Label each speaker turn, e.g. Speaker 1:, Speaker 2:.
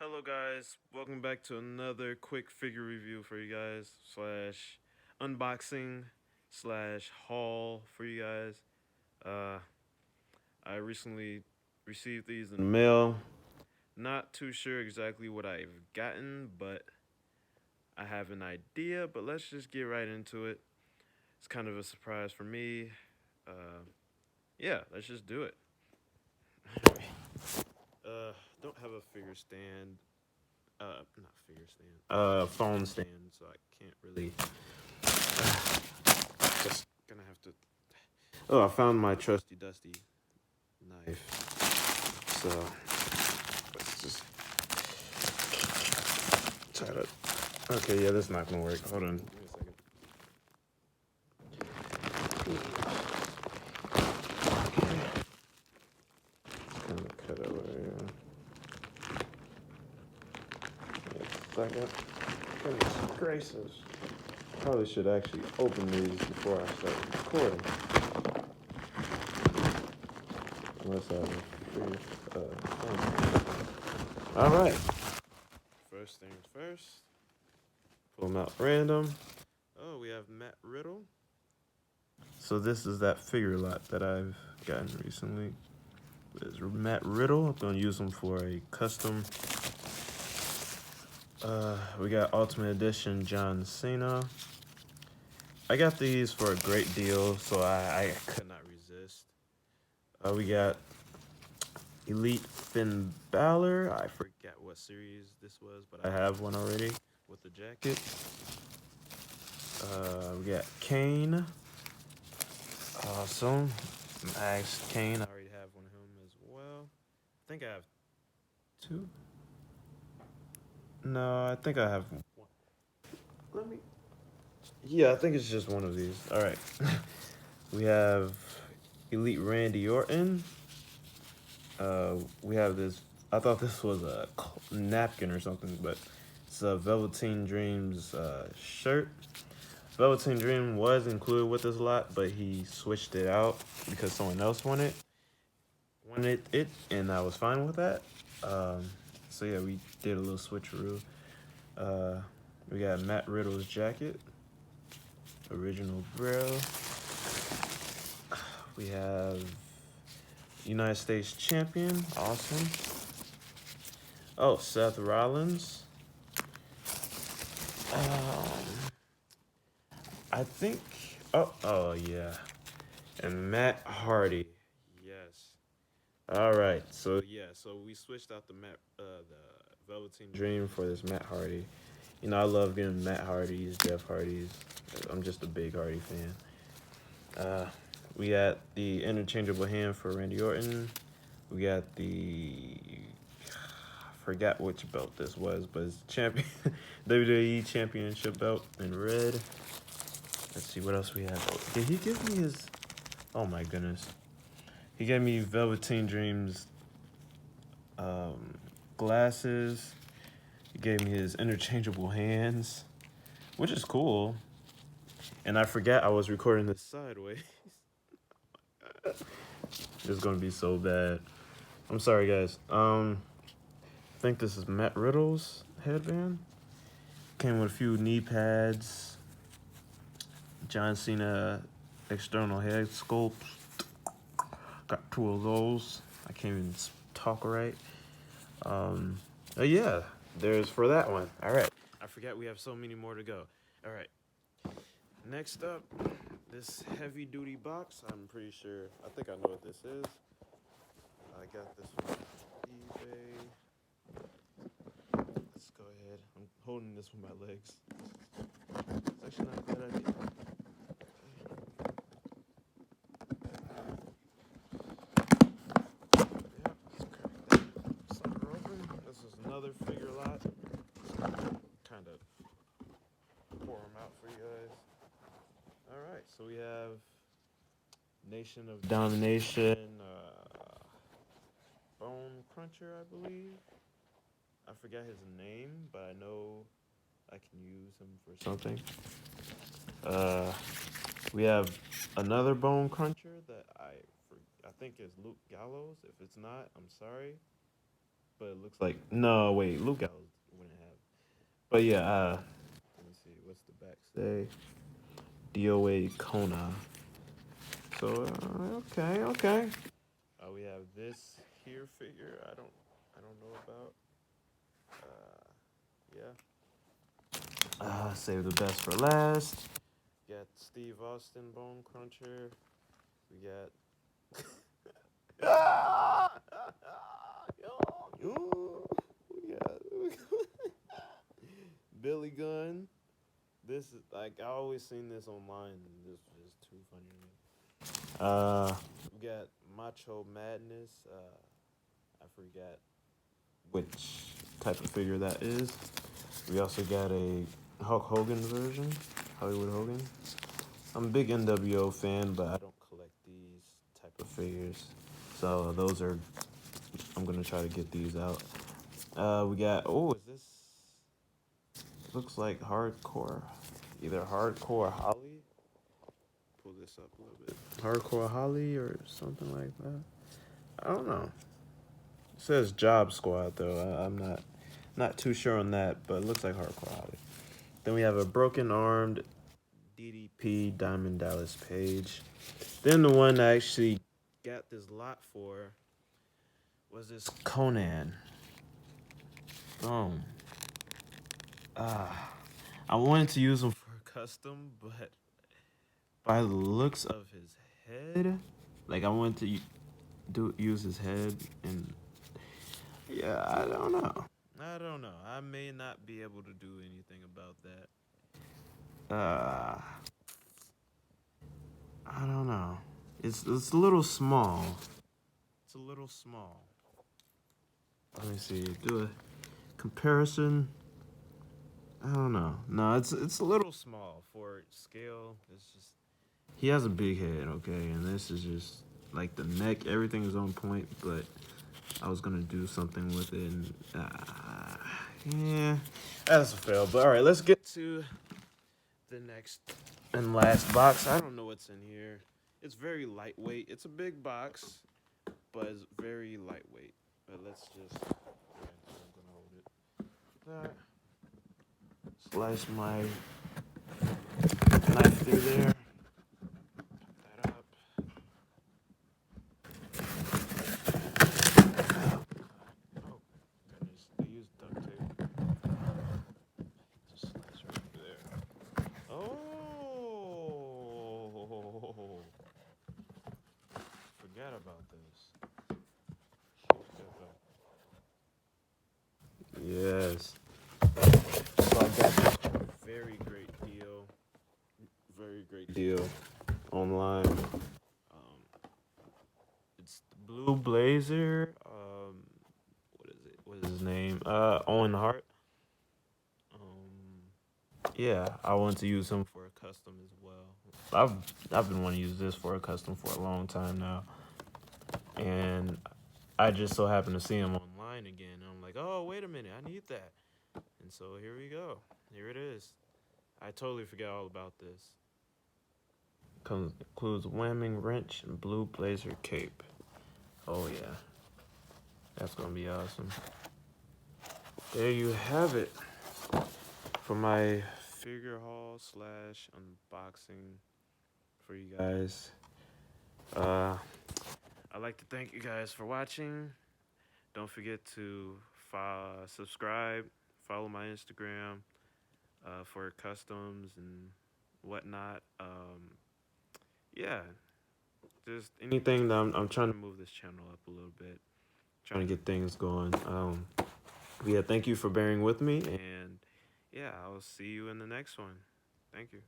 Speaker 1: Hello guys, welcome back to another quick figure review for you guys, slash unboxing, slash haul for you guys. Uh, I recently received these in the mail. Not too sure exactly what I've gotten, but I have an idea, but let's just get right into it. It's kind of a surprise for me. Uh, yeah, let's just do it. Don't have a figure stand. Not figure stand. Phone stand, so I can't really. Just gonna have to. Oh, I found my trusty dusty knife. So let's just try to. Okay, yeah, this is not gonna work. Hold on, give me a second. Kind of cut over here. Second. Goodness gracious. Probably should actually open these before I start recording. Unless I figure. All right. First things first. Pull them out random. Oh, we have Matt Riddle. So this is that figure lot that I've gotten recently. There's Matt Riddle. I'm gonna use him for a custom. We got Ultimate Edition John Cena. I got these for a great deal, so I could not resist. We got Elite Finn Balor. I forget what series this was, but I have one already with the jacket. We got Kane. Awesome. Max Kane. I already have one of him as well. I think I have two. No, I think I have one. Let me. Yeah, I think it's just one of these. All right. We have Elite Randy Orton. We have this. I thought this was a napkin or something, but it's a Velveteen Dreams shirt. Velveteen Dream was included with this lot, but he switched it out because someone else wanted it, and I was fine with that. So yeah, we did a little switcheroo. We got Matt Riddle's jacket, original Braille. We have United States Champion, awesome. Oh, Seth Rollins. I think. Oh yeah, and Matt Hardy. Yes. All right. So yeah. So we switched out the Velveteen Dream for this Matt Hardy. You know, I love getting Matt Hardy's, Jeff Hardy's. I'm just a big Hardy fan. We got the interchangeable hand for Randy Orton. We got the. I forgot which belt this was, but it's champion WWE Championship belt in red. Let's see what else we have. Did he give me his? Oh my goodness. He gave me Velveteen Dreams glasses. He gave me his interchangeable hands, which is cool. And I forgot I was recording this sideways. It's gonna be so bad. I'm sorry, guys. I think this is Matt Riddle's headband. Came with a few knee pads. John Cena external head sculpt. Got two of those. I can't even talk right. Yeah, there's for that one. All right. I forgot we have so many more to go. All right. Next up, this heavy duty box. I'm pretty sure. I think I know what this is. I got this from eBay. Let's go ahead. I'm holding this with my legs. It's actually not a bad idea. Another figure lot. Kind of pour them out for you guys. All right, so we have Nation of Domination, Bone Cruncher, I believe. I forgot his name, but I know I can use him for something. We have another Bone Cruncher that I think is Luke Gallows. If it's not, I'm sorry. but it looks like no. Wait, Luke Gallows wouldn't have. But yeah, let me see. What's the back say? DOA Kona. So okay. We have this here figure. I don't know about. Yeah. Save the best for last. Got Steve Austin Bone Cruncher. We got. We got Billy Gunn. This is like I always seen this online. And this is too funny to me. We got Macho Madness. I forget which type of figure that is. We also got a Hulk Hogan version, Hollywood Hogan. I'm a big NWO fan, but I don't collect these type of figures. So those are, I'm gonna try to get these out. We got, is this, looks like hardcore, either hardcore Holly. Pull this up a little bit. Hardcore Holly or something like that. I don't know. It says Job Squad though. I'm not too sure on that, but it looks like hardcore Holly. Then we have a broken armed DDP Diamond Dallas Page. Then the one I actually got this lot for was this Conan. Boom. I wanted to use him for a custom, but by the looks of his head, like I wanted to use his head, and yeah, I don't know. I may not be able to do anything about that. I don't know. It's a little small. It's a little small. Let me see. Do a comparison. I don't know. No, it's a little small for scale. It's just he has a big head, okay, and this is just like the neck. Everything is on point, but I was gonna do something with it, and yeah, that's a fail. But all right, let's get to the next and last box. I don't know what's in here. It's very lightweight. It's a big box, but it's very lightweight. But let's just. I'm gonna hold it. Slice my knife through there. Put that up. Oh goodness, they use duct tape. Just slice right through there. Oh, forgot about this. Yes. So I got this for a very great deal. Very great deal online. It's the Blue Blazer. What is it? What is his name? Owen Hart. Yeah, I want to use him for a custom as well. I've been wanting to use this for a custom for a long time now, and I just so happened to see him online again. And I'm like, oh wait a minute, I need that. And so here we go. Here it is. I totally forgot all about this. Includes whamming wrench and blue blazer cape. Oh yeah, that's gonna be awesome. There you have it for my figure haul slash unboxing for you guys. I'd like to thank you guys for watching. Don't forget to subscribe, follow my Instagram for customs and whatnot. Yeah, just anything that I'm trying to move this channel up a little bit, trying to get things going. Yeah, thank you for bearing with me, and yeah, I'll see you in the next one. Thank you.